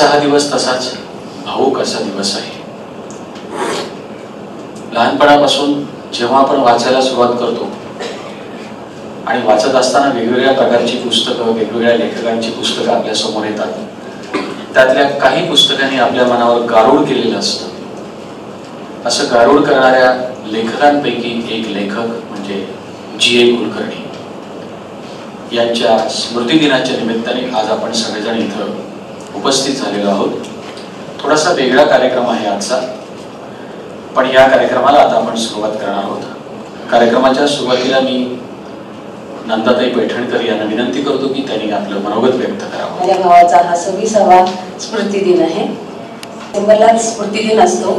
आजचा हा दिवस तसाच भावूक असा दिवस आहे. लहानपणापासून जेव्हा आपण वाचायला सुरुवात करतो आणि वाचत असताना वेगवेगळ्या प्रकारची पुस्तकं, वेगवेगळ्या लेखकांची पुस्तकं आपल्या समोर येतात. त्यातल्या काही पुस्तकांनी आपल्या मनावर गारुड केलेलं असतं. असं गारुड करणाऱ्या लेखकांपैकी एक लेखक म्हणजे जी.ए. कुलकर्णी यांच्या स्मृती दिनाच्या निमित्ताने आज आपण सगळेजण इथं उपस्थित झालेलो आहोत. थोडासा वेगळा कार्यक्रम आहे आजचा, पण या कार्यक्रमाला आता आपण सुरुवात करणार आहोत. कार्यक्रमाच्या सुरुवातीला मी नंदाताई पैठणकर यांना विनंती करतो की त्यांनी आपलं मनोगत व्यक्त करावं. माझ्या भावाचा हा 26वा स्मृती दिन आहे. डिसेंबरला स्मृती दिन असतो,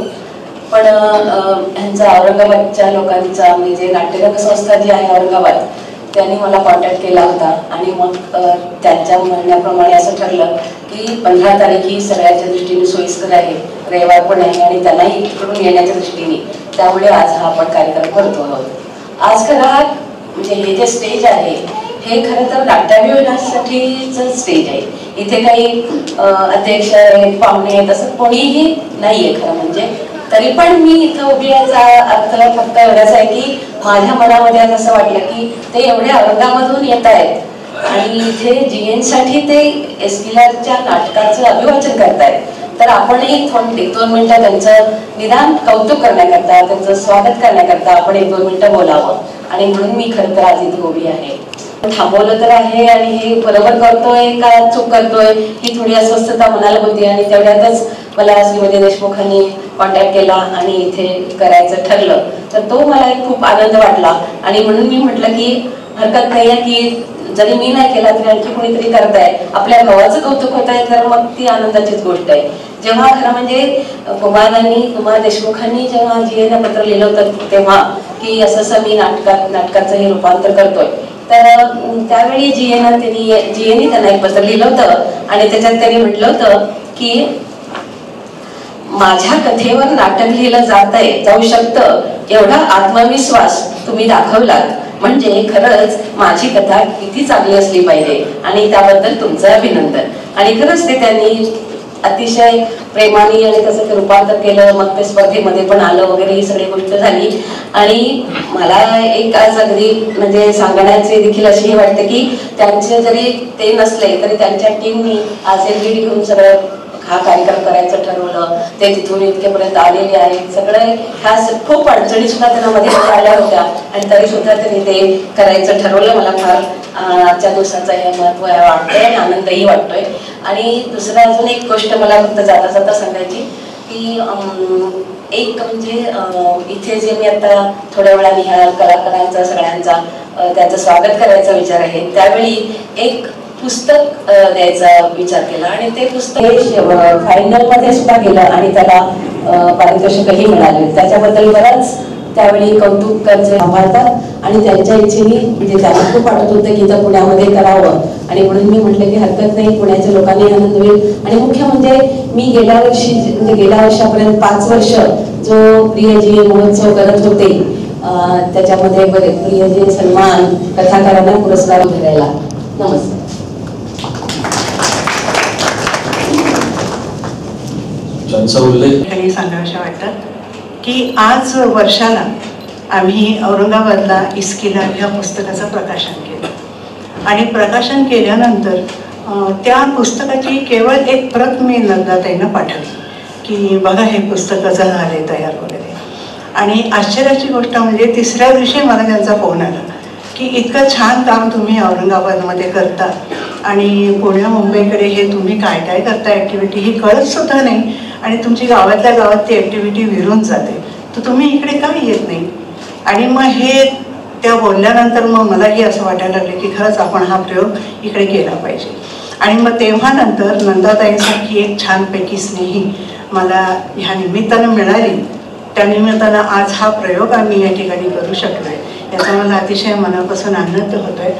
पण ह्यांचा औरंगाबादच्या लोकांचा म्हणजे नाट्यरंग संस्था जी आहे औरंगाबाद, त्यांनी मला कॉन्टॅक्ट केला होता आणि मग त्यांच्या म्हणण्याप्रमाणे असं ठरलं की 15 तारीख ही सगळ्यांच्या दृष्टीने सोयीस्कर आहे, रविवार पण आहे आणि त्यांनाही इकडून येण्याच्या दृष्टीने, त्यामुळे आज हा आपण कार्यक्रम करतो आहोत. आज खरा म्हणजे हे जे स्टेज आहे हे खरं तर नाट्याभिनयासाठीचं स्टेज आहे. इथे काही अध्यक्ष आहेत, पाहुणे आहेत, असं कोणीही नाहीये खरं म्हणजे. तरी पण मी इथं उभी याचा अर्थ फक्त एवढाच आहे की माझ्या मनामध्ये आज असं वाटलं की ते एवढे औरंगाबादहून येत आहेत आणि इथे जीएनसाठी ते एसपीलाच्या नाटकाचं अभिवाचन करतायत, तर आपणही 1-2 मिनिटं त्यांचं निदान कौतुक करण्याकरता, त्यांचं स्वागत करण्याकरता आपण 1-2 मिनिटं बोलावं. आणि म्हणून मी खरं तर आज इथे उभी आहे. थांबवलं तर आहे आणि हे बरोबर करतोय का चूक करतोय ही थोडी अस्वस्थता मनाला होती आणि तेवढ्यातच मला श्रीमती देशमुखांनी कॉन्टॅक्ट केला आणि इथे करायचं ठरलं. तर तो मला एक खूप आनंद वाटला आणि म्हणून मी म्हटलं की हरकत नाही आहे की जरी मी नाही केला तरी आणखी कोणीतरी करताय, आपल्या गावाचं कौतुक होत आहे, तर मग ती आनंदाचीच गोष्ट आहे. जेव्हा खरं म्हणजे कुमार देशमुखांनी जेव्हा जीएला पत्र लिहिलं होतं तेव्हा की असं मी नाटकाचं हे रूपांतर करतोय, तर त्यावेळी जीएने त्यांना एक पत्र लिहिलं होतं आणि त्याच्यात त्यांनी म्हटलं होतं की माझ्या कथेवर नाटक लिहिलं जाऊ शकतं एवढा आत्मविश्वास तुम्ही दाखवलात, म्हणजे खरंच माझी कथा किती चांगली असली पाहिजे आणि त्याबद्दल तुमचं अभिनंदन. आणि खरंच ते त्यांनी अतिशय प्रेमाने आणि तसं ते रूपांतर केलं. मग ते स्पर्धेमध्ये पण आलं वगैरे, ही सगळी गोष्ट झाली. आणि मला एक आज अगदी म्हणजे सांगण्याचे देखील अशी वाटते की त्यांचे जरी ते नसले तरी त्यांच्या टीमनी आज एलईडी घेऊन सगळं हा कार्यक्रम करायचं ठरवलं. ते तिथून इतकेपर्यंत आलेले आहेत. सगळं ह्या खूप अडचणी सुद्धा त्यांना मध्ये आल्या होत्या आणि तरी सुद्धा त्यांनी ते करायचं ठरवलं. मला फार आजच्या दिवसाचं हे महत्त्व वाटतंय आणि आनंदही वाटतोय. आणि दुसरं अजून एक गोष्ट मला फक्त जाता जाता सांगायची की एक म्हणजे इथे जे मी आता थोड्या वेळाने ह्या कलाकारांचा सगळ्यांचा त्याचं स्वागत करायचा विचार आहे, त्यावेळी एक पुस्तक द्यायचा विचार केला आणि ते पुस्तक फायनल मध्ये सुद्धा गेलं आणि त्याला पारितोषिकही मिळाले. त्याच्याबद्दल बराच त्यावेळी कौतुक सांभाळतात आणि त्यांच्या इच्छेने म्हणजे त्यांना खूप वाटत होतं की इथं पुण्यामध्ये करावं आणि म्हणून मी म्हटलं की हरकत नाही, पुण्याच्या लोकांनी आनंद होईल. आणि मुख्य म्हणजे मी गेल्या वर्षापर्यंत 5 वर्ष जो प्रियजी महोत्सव करत होते त्याच्यामध्ये प्रियजी सन्मान कथाकारांना पुरस्कार मिळाला. नमस्कार. सांगाव्याशा वाटतात की आज वर्षाला आम्ही औरंगाबादला इस्किला ह्या पुस्तकाचं प्रकाशन केलं आणि प्रकाशन केल्यानंतर त्या पुस्तकाची केवळ एक प्रत मी नंदाताईंना पाठवली की बघा हे पुस्तकाचं झाले तयार वगैरे. आणि आश्चर्याची गोष्ट म्हणजे 3ऱ्या दिवशी मला त्यांचा फोन आला की इतकं छान काम तुम्ही औरंगाबादमध्ये करता आणि पुण्या मुंबईकडे हे तुम्ही काय काय करता ॲक्टिव्हिटी ही कळत सुद्धा नाही आणि तुमची गावातल्या गावात ती ॲक्टिव्हिटी विरून जाते, तर तुम्ही इकडे का येत नाही. आणि मग हे त्या बोलल्यानंतर मग मलाही असं वाटायला लागलं की खरंच आपण हा प्रयोग इकडे केला पाहिजे. आणि मग तेव्हा नंतर नंदाताईंसारखी एक छानपैकी स्नेही मला ह्या निमित्तानं मिळाली. त्या निमित्तानं आज हा प्रयोग आम्ही या ठिकाणी करू शकलो आहे, याचा मला अतिशय मनापासून आनंद होतो आहे.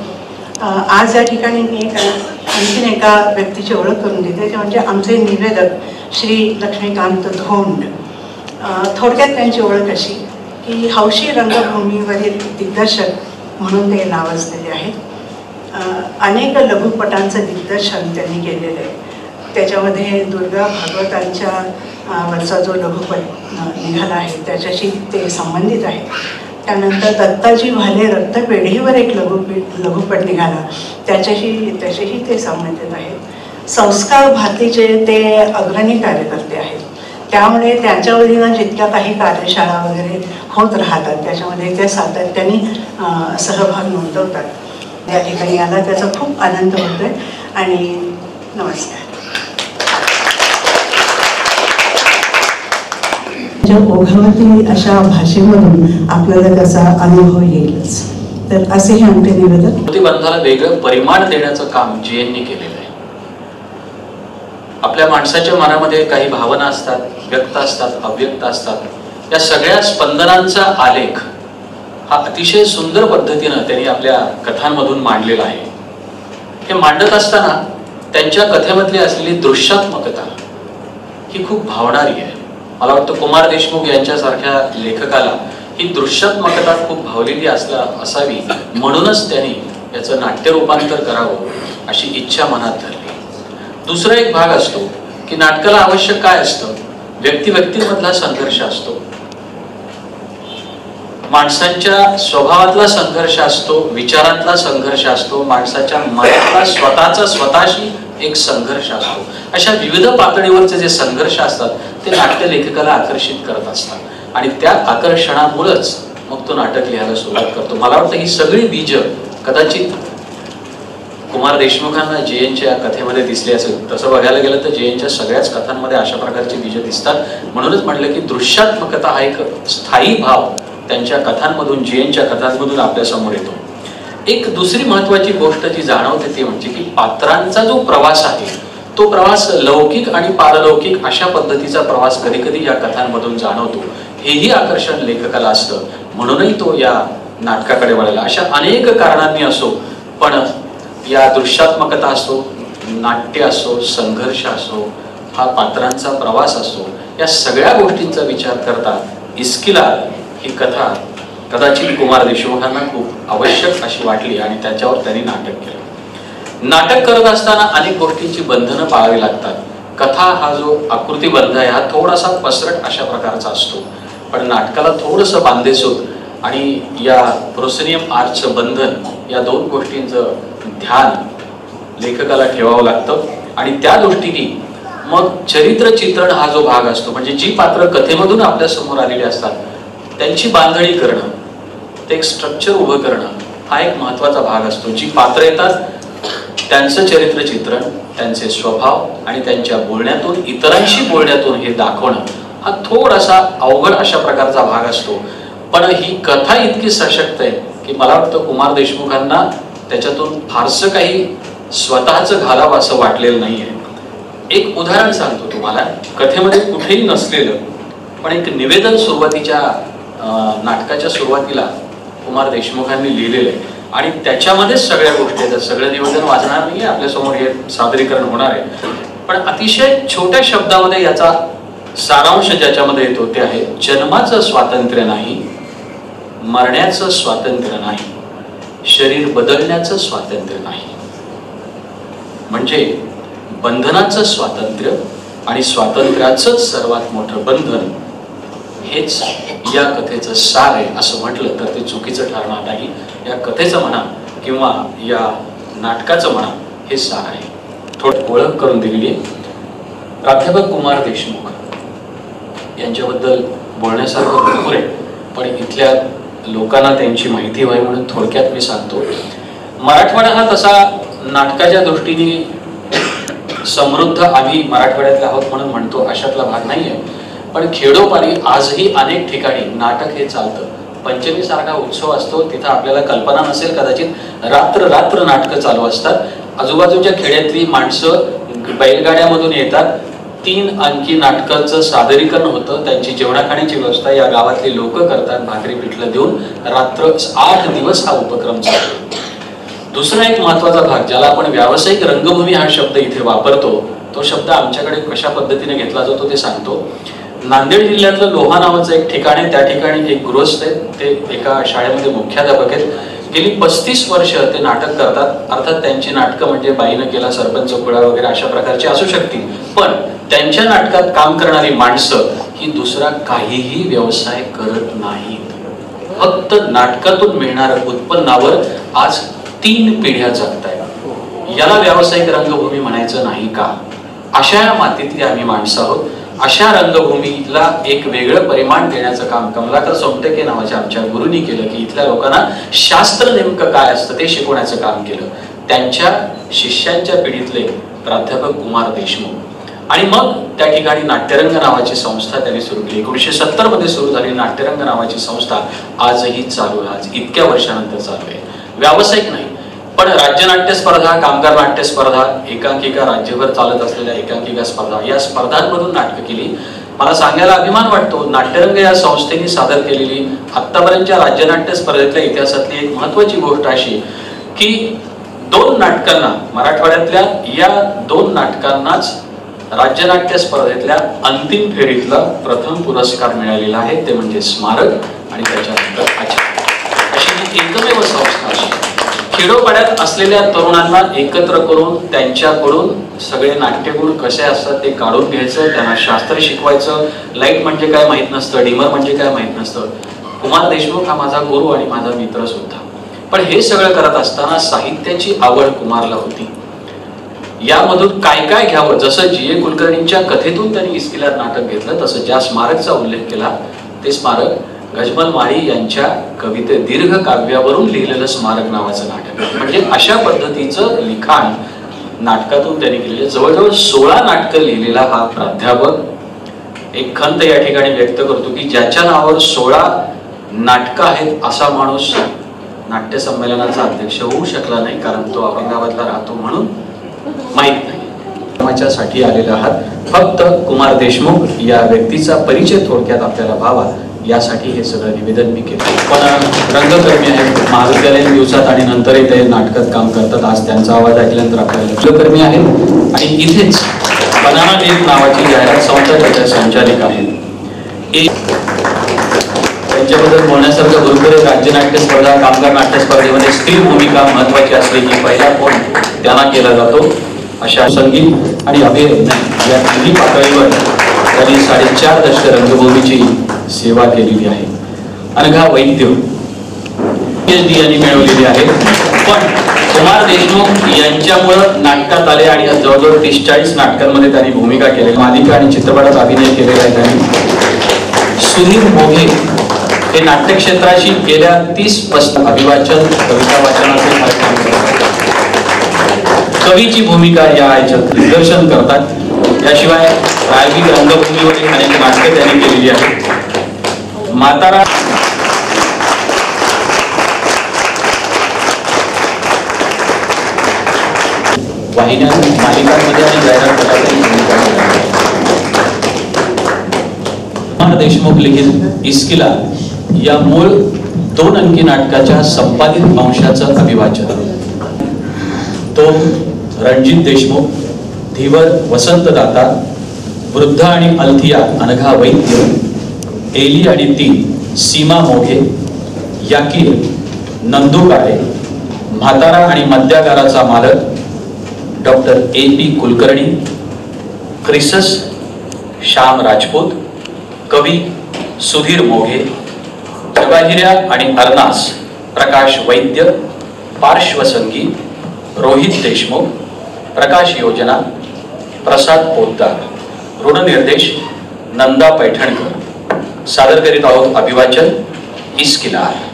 आज या ठिकाणी मी आणखीन एका व्यक्तीची ओळख करून देते, ते म्हणजे आमचे निवेदक श्री लक्ष्मीकांत धोंड. थोडक्यात त्यांची ओळख अशी की हौशी रंगभूमीवरील दिग्दर्शक म्हणून ते नावाजलेले आहेत. अनेक लघुपटांचं दिग्दर्शन त्यांनी केलेलं आहे. त्याच्यामध्ये दुर्गा भागवतांच्या वरचा जो लघुपट निघाला आहे त्याच्याशी ते संबंधित आहे. त्यानंतर दत्ताजी भाले रक्तपेढीवर एक लघुपट निघाला, त्याच्याशी ते संबंधित आहेत. संस्कार भारतीचे ते अग्रणी कार्यकर्ते आहेत, त्यामुळे त्यांच्या वतीनं जितक्या काही कार्यशाळा वगैरे होत राहतात त्याच्यामध्ये ते सातत्याने सहभाग नोंदवतात. या ठिकाणी आला त्याचा खूप आनंद होतोय. आणि नमस्कार. ओघावती अशा भाषेमधून आपल्याला त्याचा अनुभव येईलच. तर असे हे आमचे निवेदन. प्रतिबंधाला वेगळं परिमाण देण्याचं काम JN केलेलं आहे. आपल्या माणसाच्या मनामध्ये काही भावना असतात, व्यक्त असतात, अव्यक्त असतात. या सगळ्या स्पंदनांचा आलेख हा अतिशय सुंदर पद्धतीनं त्यांनी आपल्या कथांमधून मांडलेला आहे. हे मांडत असताना त्यांच्या कथेमधली असलेली दृश्यात्मकता ही खूप भावणारी आहे. मला वाटतं कुमार देशमुख यांच्यासारख्या लेखकाला ही दृश्यात्मकता खूप भावलेली असावी, म्हणूनच त्यांनी याचं नाट्य रूपांतर करावं अशी इच्छा मनात धरली. दुसरा एक भाग असतो की नाटकाला आवश्यक काय असतं, व्यक्तिमधला संघर्ष असतो, माणसांच्या स्वभावातला संघर्ष असतो, विचारातला संघर्ष असतो, माणसाच्या मनातला स्वतःशी एक संघर्ष असतो. अशा विविध पातळीवरचे जे संघर्ष असतात ते नाट्य लेखकाला आकर्षित करत असतात आणि त्या आकर्षणामुळेच मग तो नाटक लिहायला सुरुवात करतो. मला वाटतं ही सगळी बीज कदाचित कुमार देशमुखांना JNच्या कथेमध्ये दिसली असेल. तसं बघायला गेलं तर JNच्या सगळ्याच कथांमध्ये अशा प्रकारची बीज दिसतात. म्हणूनच म्हटलं की दृश्यात्मकता हा एक स्थायी भाव त्यांच्या कथांमधून, JNच्या कथांमधून आपल्या समोर येतो. एक दुसरी महत्वाची गोष्ट जी जाणवते ती म्हणजे की पात्रांचा जो प्रवास आहे तो प्रवास लौकिक आणि पारलौकिक अशा पद्धतीचा प्रवास कधी कधी या कथांमधून जाणवतो. हेही आकर्षण लेखकाला असतं, म्हणूनही तो या नाटकाकडे वळला. अशा अनेक कारणांनी असो, पण या दृश्यात्मकता असो, नाट्य असो, संघर्ष असो, हा पात्रांचा प्रवास असो, या सगळ्या गोष्टींचा विचार करता इस्किलार ही कथा कदाचित कुमार देशमुखांना खूप आवश्यक अशी वाटली आणि त्याच्यावर त्यांनी नाटक केलं. नाटक करत असताना अनेक गोष्टींची बंधनं पाळावी लागतात. कथा हा जो आकृतीबंध आहे हा थोडासा पसरट अशा प्रकारचा असतो, पण नाटकाला थोडंसं बांधेसूद आणि या प्रोसेनियम आर्टचं बंधन या दोन गोष्टींचं ध्यान लेखकाला ठेवावं लागतं. आणि त्या दृष्टीने मग चरित्र चित्रण हा जो भाग असतो, म्हणजे जी पात्र कथेमधून आपल्या समोर आलेली असतात त्यांची बांधणी करणं, ते एक स्ट्रक्चर उभं करणं हा एक महत्वाचा भाग असतो. जी पात्र येतात त्यांचं चरित्र चित्रण, त्यांचे स्वभाव आणि त्यांच्या बोलण्यातून, इतरांशी बोलण्यातून हे दाखवणं हा थोडासा अवघड अशा प्रकारचा भाग असतो. पण ही कथा इतकी सशक्त आहे की मला वाटतं कुमार देशमुखांना त्याच्यातून फारसं काही स्वतःच घालावं असं वाटलेलं नाहीये. एक उदाहरण सांगतो तुम्हाला, कथेमध्ये कुठेही नसलेलं पण एक निवेदन सुरुवातीच्या नाटकाच्या सुरुवातीला कुमार देशमुखांनी लिहिलेलं आहे आणि त्याच्यामध्येच सगळ्या गोष्टी आहेत. सगळं निवेदन वाचणार नाहीये, आपल्यासमोर हे सादरीकरण होणार आहे, पण अतिशय छोट्या शब्दामध्ये याचा सारांश ज्याच्यामध्ये येतो ते आहे, जन्माचं स्वातंत्र्य नाही, मरण्याचं स्वातंत्र्य नाही, शरीर बदलण्याचं स्वातंत्र्य नाही. म्हणजे बंधनाचं स्वातंत्र्य आणि स्वातंत्र्याचं सर्वात मोठं बंधन हेच या कथेचं सार आहे असं म्हटलं तर ते चुकीचं ठरणार नाही. या कथेचं म्हणा किंवा या नाटकाचं म्हणा हे सार आहे. थोडं ओळख करून दिलेली आहे. प्राध्यापक कुमार देशमुख यांच्याबद्दल बोलण्यासारखं भरपूर आहे, पण इथल्या लोकांना त्यांची माहिती व्हावी म्हणून थोडक्यात मी सांगतो. मराठवाडा हा तसा नाटकाच्या दृष्टीने समृद्ध आम्ही मराठवाड्यातले आहोत म्हणून म्हणतो अशातला भाग नाहीये, पण खेडोपाडी आजही अनेक ठिकाणी नाटक हे चालतं. पंचमी सारखा उत्सव असतो, तिथं आपल्याला कल्पना नसेल कदाचित रात्र रात्र नाटकं चालू असतात. आजूबाजूच्या खेड्यातली माणसं बैलगाड्यामधून येतात, 3 अंकी नाटकाचं सादरीकरण होतं, त्यांची जेवणाखाण्याची व्यवस्था या गावातली लोक करतात, भाकरी पिठलं देऊन रात्र 8 दिवस हा उपक्रम चालतो. दुसरा एक महत्वाचा भाग ज्याला आपण व्यावसायिक रंगभूमी हा शब्द इथे वापरतो, तो शब्द आमच्याकडे कशा पद्धतीने घेतला जातो ते सांगतो. नांदेड जिल्ह्यातलं लोहा नावाचं एक ठिकाण आहे, त्या ठिकाणी एक गृहस्थ आहेत, ते एका शाळेमध्ये मुख्याध्यापक आहेत. गेली 35 वर्ष ते नाटक करतात. अर्थात त्यांची नाटकं म्हणजे बाईनं केला सरपंच खुळा वगैरे अशा प्रकारची असू शकतील, पण त्यांच्या नाटकात काम करणारी माणसं ही दुसरा काहीही व्यवसाय करत नाहीत. फक्त नाटकातून मिळणाऱ्या उत्पन्नावर आज 3 पिढ्या जगतायत. याला व्यावसायिक रंगभूमी म्हणायचं नाही का? अशा या मातीतली आम्ही माणसं आहोत. अशा रंगभूमीला एक वेगळं परिमाण देण्याचं काम कमलाकर सोमटके नावाच्या आमच्या गुरुनी केलं, की इथल्या लोकांना शास्त्र नेमकं काय असतं ते शिकवण्याचं काम केलं. त्यांच्या शिष्यांच्या पिढीतले प्राध्यापक कुमार देशमुख आणि मग त्या ठिकाणी नाट्यरंग नावाची संस्था त्यांनी सुरू केली. 1970 मध्ये सुरू झालेली नाट्यरंग नावाची संस्था आजही चालू आहे. आज इतक्या वर्षानंतर चालू आहे. व्यावसायिक नाही, पण राज्य नाट्य स्पर्धा, कामगार नाट्य स्पर्धा, एकांकिका, राज्यभर चालत असलेल्या एकांकिका स्पर्धा, या स्पर्धांमधून नाटकं केली. मला सांगायला अभिमान वाटतो, नाट्यरंग या संस्थेने सादर केलेली आतापर्यंतच्या राज्य नाट्य स्पर्धेतल्या इतिहासातली एक महत्वाची गोष्ट अशी की 2 नाटकांना, मराठवाड्यातल्या या 2 नाटकांनाच राज्य नाट्य स्पर्धेतल्या अंतिम फेरीतला प्रथम पुरस्कार मिळालेला आहे. ते म्हणजे स्मारक आणि त्याच्यानंतर आचार्य, अशी ही एकमेव संस्था अशी खेडोपाड्यात असलेल्या तरुणांना एकत्र करून त्यांच्याकडून सगळे नाट्यगुण कसे असतात ते काढून घ्यायचं, त्यांना शास्त्र शिकवायचं. लाईट म्हणजे काय माहित नसतं, डिमर म्हणजे काय माहित नसतं. कुमार देशमुख हा माझा गुरु आणि माझा मित्र सुद्धा. पण हे सगळं करत असताना साहित्याची आवड कुमारला होती. यामधून काय काय घ्यावं, जसं जी.ए. कुलकर्णींच्या कथेतून त्यांनी इस्किलार नाटक घेतलं, तसं ज्या स्मारकचा उल्लेख केला ते स्मारक गजमल माळी यांच्या कविते दीर्घ काव्यावरून लिहिलेलं स्मारक नावाचं नाटक. म्हणजे अशा पद्धतीचं लिखाण नाटकातून त्यांनी केलेलं. जवळजवळ 16 नाटकं लिहिलेला हा प्राध्यापक एक खंत या ठिकाणी व्यक्त करतो की ज्याच्या नावावर 16 नाटकं आहेत असा माणूस नाट्य संमेलनाचा अध्यक्ष होऊ शकला नाही, कारण तो औरंगाबादला राहतो म्हणून माहित नाही. कामाच्यासाठी आलेला आहात. फक्त कुमार देशमुख या व्यक्तीचा परिचय थोडक्यात आपल्याला व्हावा यासाठी हे सगळं निवेदन मी केलं. पण रंगकर्मी आहेत, महाविद्यालयीन दिवसात आणि नंतरही ते नाटकात काम करतात. आज त्यांचा आवाज ऐकल्यानंतर आपल्याला रंगकर्मी आहेत आणि इथेच बनाना लेक नावाची जाहिरात संस्था त्याच्या संचालिका आहेत. त्यांच्याबद्दल बोलण्यासारखं भरपूर राज्य नाट्य स्पर्धा, कामगार नाट्य स्पर्धेमध्ये स्त्री भूमिका महत्वाची असली की पहिला फोन त्यांना केला जातो. अशा संगीत आणि अभिनय या तिन्ही पातळीवर त्यांनी 4.5 दशक रंगभूमीची सेवा केलेली आहे. अनघा वैद्य PhD यांनी मिळवलेली आहे. पण कुमार देशमुख यांच्यामुळं नाटकात आले आणि जवळजवळ 30-40 नाटकांमध्ये त्यांनी भूमिका केली. मालिका आणि चित्रपटात अभिनय केलेला आहे त्यांनी. सुधीर मोघे हे नाट्य क्षेत्राशी गेल्या 30 अभिवाचन, कविता वाचनाचे कार्यक्रम करतात. कवीची भूमिका या ह्याच्यात दिग्दर्शन करतात. याशिवाय प्रायोगिक रंगभूमीवरील अनेक नाटकं त्यांनी केलेली आहेत. म्हातारा वाहिन्या, मालिकांमध्ये आणि जाहिरात पटातही भूमिका केली. कुमार देशमुख लिखित इस्किला या मूळ 2 अंकी नाटकाच्या संपादित अंशाचं अभिवाचन तो रणजित देशमुख, धीवर वसंतदाता, वृद्ध आणि अल्थिया अनघा वैद्य, एली आणि ती सीमा मोघे, याकीर नंदू काळे, म्हातारा आणि मद्यागाराचा मालक डॉक्टर A.P. कुलकर्णी, क्रिसस श्याम राजपूत, कवी सुधीर मोघे, जवाहिऱ्या आणि अरनास प्रकाश वैद्य, पार्श्वसंगीत रोहित देशमुख, प्रकाश योजना प्रसाद पोद्दार, ऋणनिर्देश नंदा पैठणकर. सादर करीत आहोत अभिवाचन इस्किलार.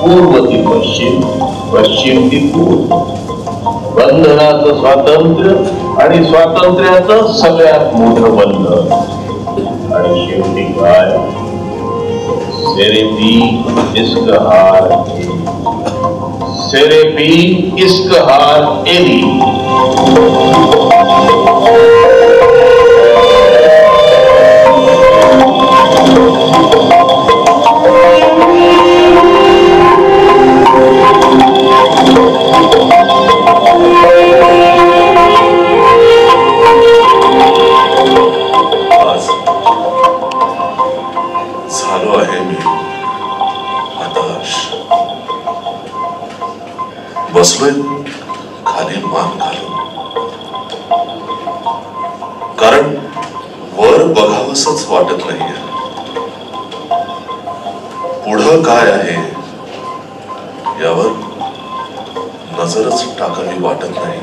पूर्व ती पश्चिम, पश्चिम ती पूर्व. बंधनाचं स्वातंत्र्य आणि स्वातंत्र्याचं सगळ्यात मोठं बंधन. आणि शेवटी काय, सेरेपी इस्कहार, सेरेपी इस्कहार एली. बसलोय खाली मान घालून, कारण वर बघावंसच वाटत नाहीये. पुढं काय आहे यावर नजरच टाकावी वाटत नाही.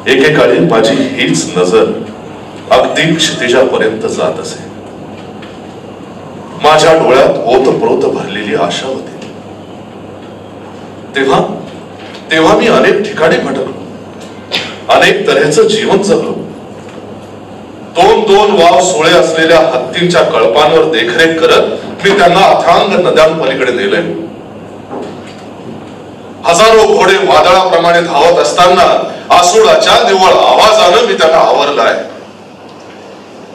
एकेकाळी माझी हीच नजर अगदी क्षितिजापर्यंत जात असे. माझ्या डोळ्यात ओतप्रोत भरलेली आशा होती. तेव्हा मी अनेक ठिकाणी भटकलो, अनेक तऱ्हेचं जीवन जगलो. दोन वाव सोळे असलेल्या हत्तींच्या कळपांवर देखरेख करत मी त्यांना अथांग नद्यांपलीकडे नेलंय. हजारो घोडे वादळाप्रमाणे धावत असताना आसूडाच्या निव्वळ आवाजानं मी त्यांना आवरलाय.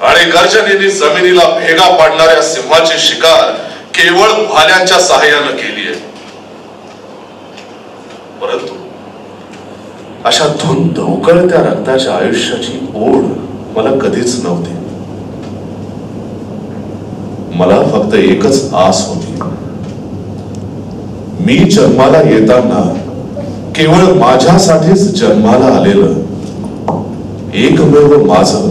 आणि गर्जनेने जमिनीला भेगा पाडणाऱ्या सिंहाची शिकार केवळ भाल्यांच्या सहाय्यानं केली आहे. परंतु अशा धुंद उकळत्या रक्ताच्या आयुष्याची ओढ मला कधीच नव्हती. मला फक्त एकच आस होती. मी जन्माला येताना केवळ माझ्यासाठीच जन्माला आलेलं एकमेव माझं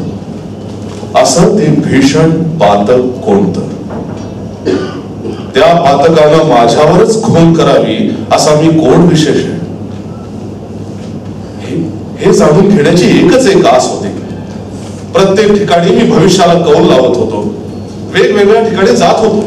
असं ते भीषण पातक कोणतं, त्या पातकानं माझ्यावरच खून करावी असा मी कोण विशेष आहे हे जाणून घेण्याची एकच एक आस होती. प्रत्येक ठिकाणी मी भविष्याला कौल लावत होतो, वेगवेगळ्या ठिकाणी जात होतो.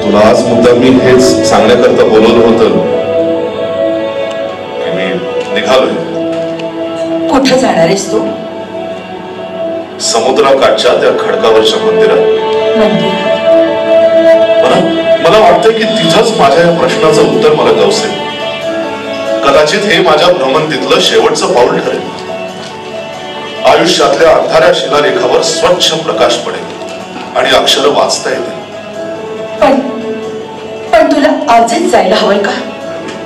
तुला आज मुद्दा मी हेच सांगण्याकरता बोलवलं होतं. कुठे जाणार आहेस तू? समुद्राकाठच्या त्या खडकावरच्या मंदिरात. मला वाटतंय की तिथंच माझ्या या प्रश्नाचं उत्तर मला गवसेल. कदाचित हे माझ्या भ्रमंतीतलं शेवटचं पाऊल ठरेल. आयुष्यातल्या अंधाऱ्या शिलालेखावर स्वच्छ प्रकाश पडेल आणि अक्षर वाचता येतील. पण तुला आजच जायला हवंय का?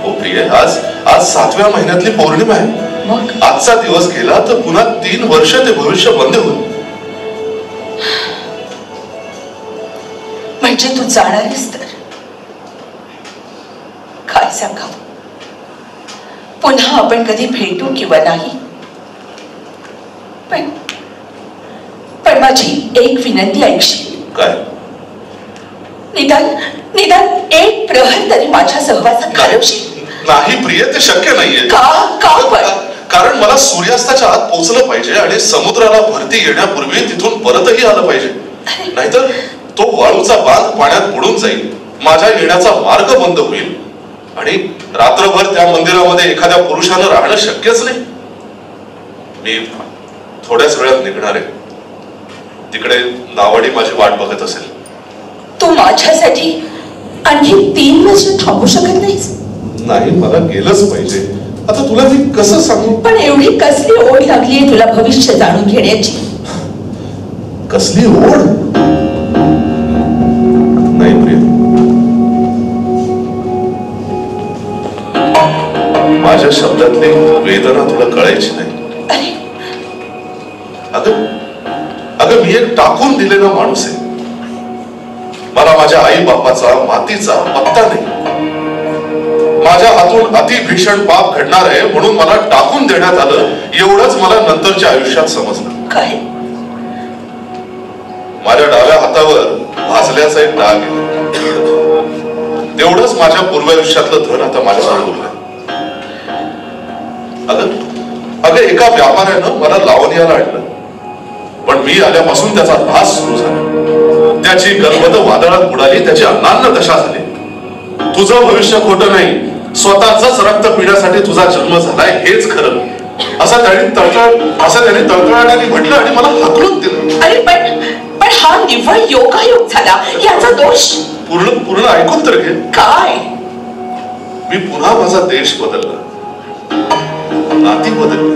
हो प्रिय, आज 7व्या महिन्यातली पौर्णिमा आहे. मग आजचा दिवस गेला तर पुन्हा 3 वर्ष ते भविष्य बंद होईल. म्हणजे तू जाणार आहेस तर काय सांगावं? पुन्हा आपण कधी भेटू किंवा नाही, पण माझी एक विनंती ऐकशील? काय? निदान एक प्रहर तरी माझ्या सहवासात घालवशील? नाही प्रिय, ते शक्य नाहीये. का? कारण मला सूर्यास्ताच्या आत पोहोचलं पाहिजे आणि समुद्राला भरती येण्यापूर्वी तिथून परतही आलं पाहिजे. नाहीतर तो वाळूचा बांध पाण्यात बुडून जाईल, माझ्या येण्याचा मार्ग बंद होईल आणि रात्रभर त्या मंदिरामध्ये एखाद्या पुरुषानं राहणं शक्यच नाही. मी थोड्याच वेळात निघणार आहे. तिकडे नावाडी माझी वाट बघत असेल. तू माझ्यासाठी आणखी 3 वर्ष थांबू शकत नाहीस? नाही, मला गेलंच पाहिजे. आता तुला मी कसं सांगू? पण एवढी कसली ओढ लागलीये तुला भविष्य जाणून घेण्याची? कसली ओढ? नाही प्रिय, माझ्या शब्दातली वेदना तुला कळायची नाही. अगं मी एक टाकून दिलेला माणूस आहे. मला माझ्या आई बापाचा मातीचा पत्ता नाही. माझ्या हातून अति भीषण पाप घडणार आहे म्हणून मला टाकून देण्यात आलं, एवढंच मला नंतरच्या आयुष्यात समजलं. काय? माझ्या डाव्या हातावर भाजल्याचा एक डाग आहे. तेवढंच माझ्या पूर्वायुष्यातलं धन आता माझ्याजवळ उरलंय. अगं एका व्यापाऱ्यानं मला लावणीला आणलं, पण मी आल्यापासून त्याचा ऱ्हास सुरू झाला. त्याची गलबत वादळात बुडाली, त्याची अन्नान्न दशा झाली. तुझं भविष्य खोटं नाही, स्वतःच रक्त पिण्यासाठी तुझा जन्म झालाय हेच खरं. असं त्याने तळतळाटाने म्हटलं आणि मला हाकलून दिलं. अरे पण हा निव्वळ योगायोग झाला, याचा दोष. पूर्ण ऐकून तर घे. काय? मी पुन्हा माझा देश बदलला, नाती बदलली.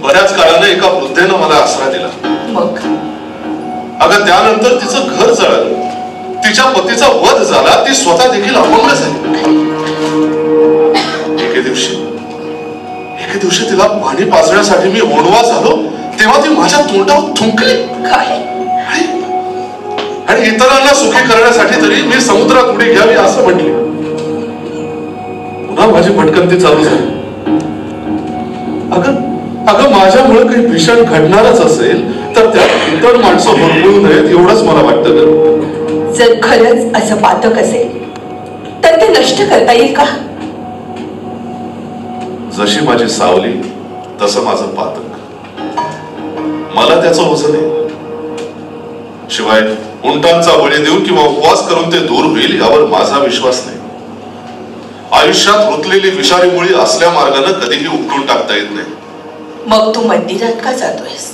बऱ्याच काळाने एका वृद्धेनं मला आसरा दिला. मग अगं त्यानंतर तिचं घर जळालं, तिच्या पतीचा वध झाला, ती स्वतः देखील अपंग झाली. एके दिवशी तिला पाणी पाजण्यासाठी मी ओणवा झालो, तेव्हा ती माझ्या तोंडावर थुंकली. काय? आणि इतरांना सुखी करण्यासाठी तरी मी समुद्रात उडी घ्यावी असं म्हटले. पुन्हा माझी भटकंती चालू झाली. अगं माझ्यामुळे काही भीषण घडणारच असेल तर त्यात इतर माणसं होरपळू नयेत एवढंच मला वाटतं. जर खरंच असं पातक असेल तर ते नष्ट करता येईल का? जशी माझी सावली तसं माझं पातक. मला त्याचं ओझं नाही. शिवाय उंटांचा बळी देऊन किंवा उपवास करून ते दूर होईल यावर माझा विश्वास नाही. आयुष्यात रुतलेली विषारी मुळी असल्या मार्गाने कधीही उपटून टाकता येत नाही. मग तू मंदिरात का जातोयस?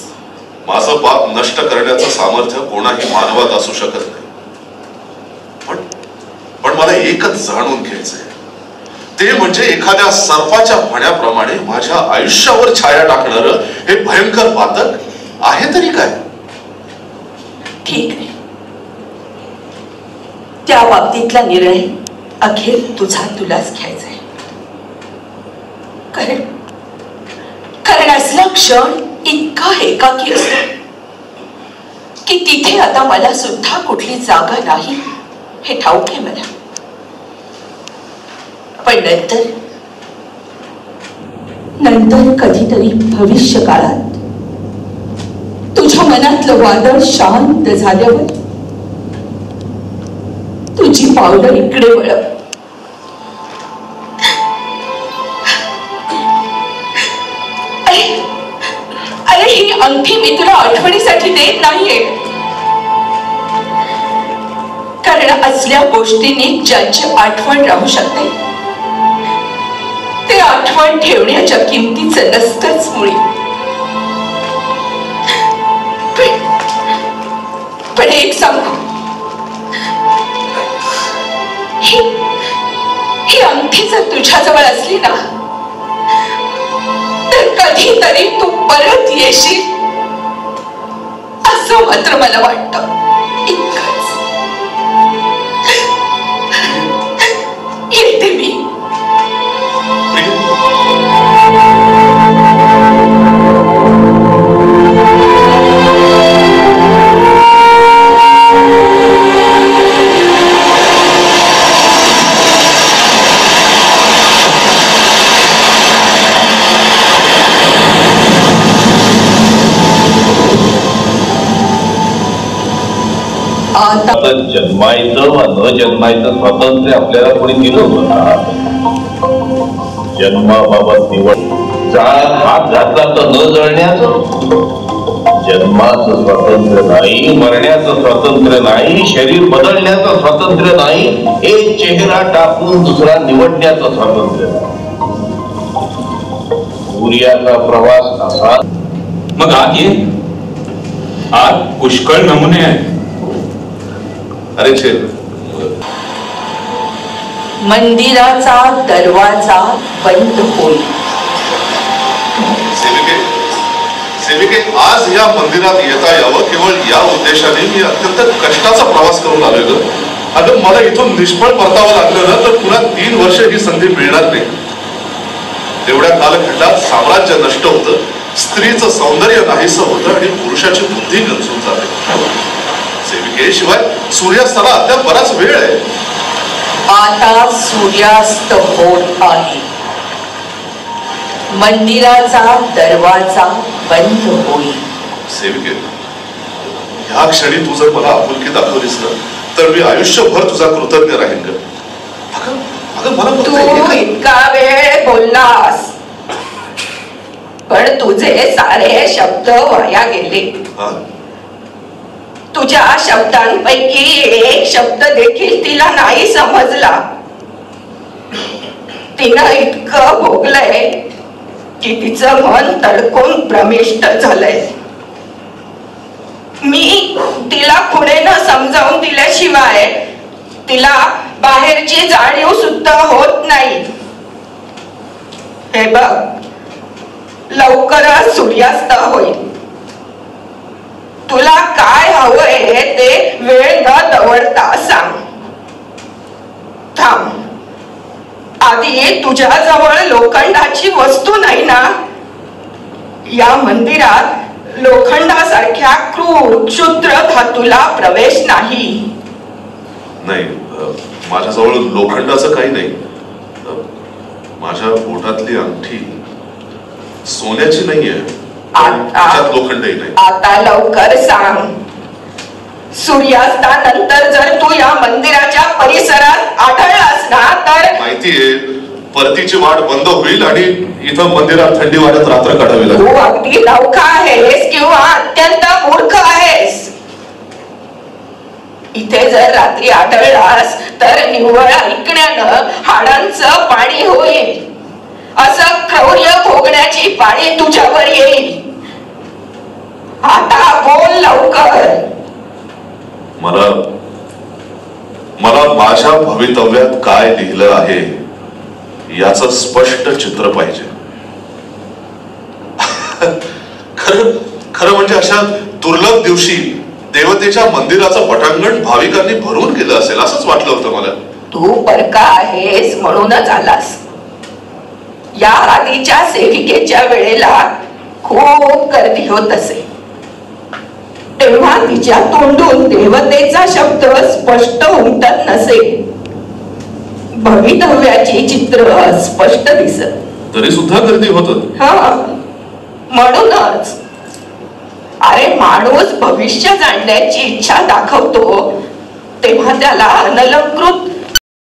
माझं पाप नष्ट करण्याचं सामर्थ्य कोणाही मानवात असू शकत नाही. पण मला एकच जाणून घ्यायचंय, ते म्हणजे एखाद्या सर्पाच्या फण्याप्रमाणे माझ्या आयुष्यावर छाया टाकणारं हे भयंकर पातक आहे तरी काय? ठीक आहे, त्या बाबतीतला निर्णय अखेर तुलाच घ्यायचा आहे. कारण असला क्षण इतका एकाकी असतो की तिथे आता मला सुद्धा कुठली जागा नाही हे ठाऊक आहे मला. पण नंतर कधीतरी भविष्य काळात तुझ्या मनातलं वादळ शांत झाल्यावर तुझी पावलं इकडे वळव. अरे ही अंगठी मी तुला आठवणीसाठी देत नाहीये, कारण असल्या गोष्टींनी ज्यांची आठवण राहू शकते ते आठवण ठेवण्याच्या किमतीचं नसतंच मुळी. पण एक सांगू, ही अंगठी जर तुझ्याजवळ असली ना तर कधीतरी तू परत येशील असं मात्र मला वाटतं. इतकंच. येते मी. जन्मायचं व न जन्मायचं स्वातंत्र्य आपल्याला कोणी दिलं होतं. जन्माबाबत निवड जाळात हात घातला तर न जळण्याचं. जन्माचं स्वातंत्र्य नाही, मरण्याचं स्वातंत्र्य नाही, शरीर बदलण्याचं स्वातंत्र्य नाही, एक चेहरा टाकून दुसरा निवडण्याचं स्वातंत्र्य नाही. सूर्याचा प्रवास असा. मग आत ये. आत पुष्कळ नमुने आहेत. अरे छे, मंदिराचा दरवाजा बंद होईल. सेविके, आज या मंदिरात येता यावं केवळ या उद्देशाने मी अत्यंत कष्टाचा प्रवास करून आलोय ग. अगं मला इथून निष्फळ परतावं लागलं ना तर पुन्हा 3 वर्ष ही संधी मिळणार नाही. तेवढ्या कालखंडात साम्राज्य नष्ट होतं, स्त्रीचं सौंदर्य नाहीसं होतं आणि पुरुषाची बुद्धी गंजून जाते. सेविके, शिवाय सूर्यास्ताला अद्याप बराच वेळ आहे. आता सूर्यास्त होत आहे. मंदिराचा दरवाजा बंद होईल. सेविके, ह्या क्षणी तू जर मला आपुलकी दाखवलीस ना तर मी आयुष्यभर तुझा कृतज्ञ राहीन ग. अगं मला तू इतका वेळ बोललास पण तुझे सारे शब्द वाया गेले. तुझ्या शब्दांपैकी एक शब्द देखील तिला नाही समजला. तिनं इतकं भोगलंय की तिचं मन तडकून भ्रमिष्ट झालंय. मी तिला खुणेनं समजावून दिल्याशिवाय तिला बाहेरची जाणीव सुद्धा होत नाही. हे बघ, लवकरच सूर्यास्त होईल. तुला काय हवंय ते वेळ न दवडता सांग. थांब, आधी तुझ्याजवळ लोखंडाची वस्तू नाही ना? या मंदिरात लोखंडासारख्या क्रूर क्षुद्र धातूला प्रवेश नाही. नाही, माझ्याजवळ लोखंडाचं काही नाही. माझ्या पोटातली अंगठी सोन्याची नाहीये, त्यात लोखंडही नाही. आता लवकर सांग. सूर्यास्तानंतर जर तू या मंदिराच्या परिसरात आढळलास ना तर माहितीये, परतीची वाट बंद होईल आणि इथं मंदिरात थंडी वाढत रात्र काढावी लागेल. तू अगदी नवखा आहेस किंवा अत्यंत मूर्ख आहेस. इथे जर रात्री आढळलास तर निव्वळ ऐकण्यानं हाडांचं पाणी होईल. असं क्रौर्य भोगण्याची पाळी तुझ्यावर येईल. आता बोल लवकर. मला माझ्या भवितव्यात काय लिहिलं आहे याचं स्पष्ट चित्र पाहिजे. खरं म्हणजे अशा दुर्लभ दिवशी देवतेच्या मंदिराचं पटांगण भाविकांनी भरून गेलं असेल असंच वाटलं होतं मला. तू परका आहेस म्हणूनच आलास. या आधीच्या सेविकेच्या वेळेला खूप गर्दी होत असे, तेव्हा तिच्या तोंडून देवतेचा शब्द स्पष्ट उमटत नसे. भवितव्याची चित्र स्पष्ट दिसत, तरी सुद्धा गर्दी होत. म्हणूनच अरे, माणूस भविष्य जाणण्याची इच्छा दाखवतो तेव्हा त्याला अनलंकृत